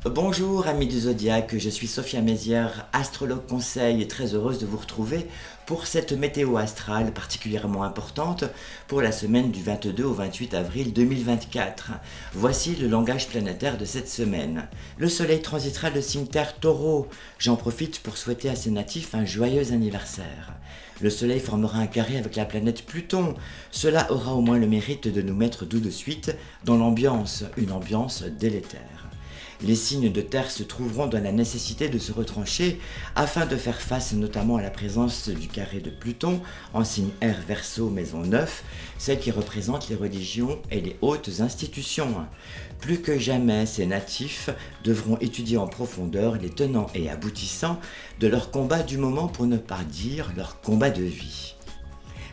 Bonjour amis du Zodiaque, je suis Sophia Mézières, astrologue conseil et très heureuse de vous retrouver pour cette météo astrale particulièrement importante pour la semaine du 22 au 28 avril 2024. Voici le langage planétaire de cette semaine. Le soleil transitera le signe Terre Taureau. J'en profite pour souhaiter à ses natifs un joyeux anniversaire. Le soleil formera un carré avec la planète Pluton. Cela aura au moins le mérite de nous mettre tout de suite dans l'ambiance, une ambiance délétère. Les signes de terre se trouveront dans la nécessité de se retrancher afin de faire face notamment à la présence du carré de Pluton en signe R Verseau maison 9, celle qui représente les religions et les hautes institutions. Plus que jamais, ces natifs devront étudier en profondeur les tenants et aboutissants de leur combat du moment, pour ne pas dire leur combat de vie.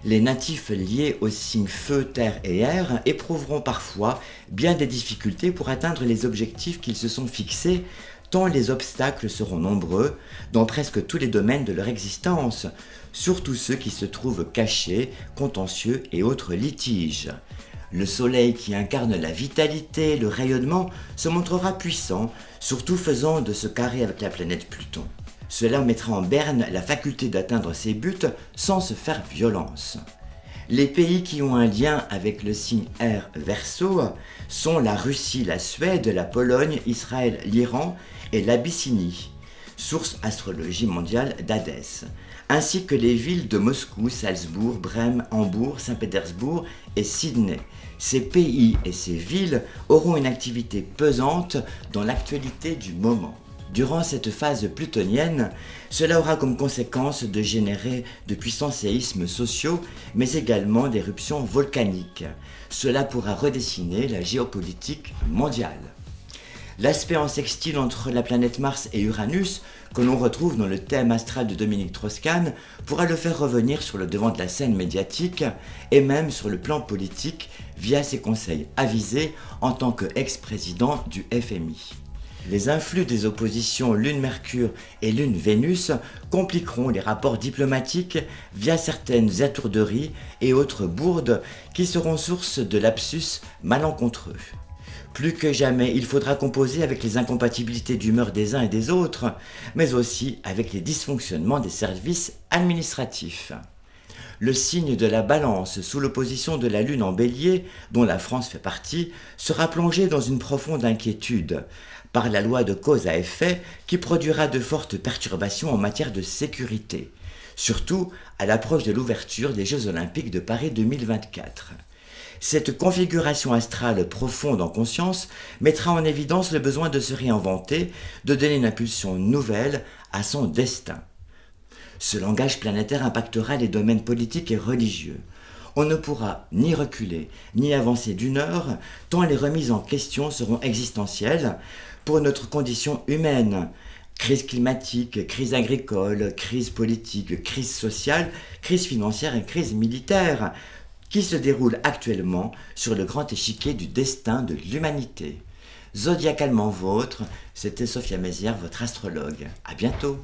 Les natifs liés aux signes feu, terre et air éprouveront parfois bien des difficultés pour atteindre les objectifs qu'ils se sont fixés, tant les obstacles seront nombreux dans presque tous les domaines de leur existence, surtout ceux qui se trouvent cachés, contentieux et autres litiges. Le soleil qui incarne la vitalité, le rayonnement, se montrera puissant, surtout faisant de ce carré avec la planète Pluton. Cela mettra en berne la faculté d'atteindre ses buts sans se faire violence. Les pays qui ont un lien avec le signe R Verseau sont la Russie, la Suède, la Pologne, Israël, l'Iran et l'Abyssinie, source astrologie mondiale d'Hadès, ainsi que les villes de Moscou, Salzbourg, Brême, Hambourg, Saint-Pétersbourg et Sydney. Ces pays et ces villes auront une activité pesante dans l'actualité du moment. Durant cette phase plutonienne, cela aura comme conséquence de générer de puissants séismes sociaux, mais également d'éruptions volcaniques. Cela pourra redessiner la géopolitique mondiale. L'aspect en sextile entre la planète Mars et Uranus, que l'on retrouve dans le thème astral de Dominique Strauss-Kahn, pourra le faire revenir sur le devant de la scène médiatique et même sur le plan politique via ses conseils avisés en tant qu'ex-président du FMI. Les influx des oppositions Lune-Mercure et Lune-Vénus compliqueront les rapports diplomatiques via certaines étourderies et autres bourdes qui seront source de lapsus malencontreux. Plus que jamais, il faudra composer avec les incompatibilités d'humeur des uns et des autres, mais aussi avec les dysfonctionnements des services administratifs. Le signe de la Balance, sous l'opposition de la Lune en Bélier, dont la France fait partie, sera plongé dans une profonde inquiétude, par la loi de cause à effet qui produira de fortes perturbations en matière de sécurité, surtout à l'approche de l'ouverture des Jeux Olympiques de Paris 2024. Cette configuration astrale profonde en conscience mettra en évidence le besoin de se réinventer, de donner une impulsion nouvelle à son destin. Ce langage planétaire impactera les domaines politiques et religieux. On ne pourra ni reculer, ni avancer d'une heure, tant les remises en question seront existentielles pour notre condition humaine. Crise climatique, crise agricole, crise politique, crise sociale, crise financière et crise militaire, qui se déroulent actuellement sur le grand échiquier du destin de l'humanité. Zodiacalement vôtre, c'était Sophia Mézières, votre astrologue. À bientôt.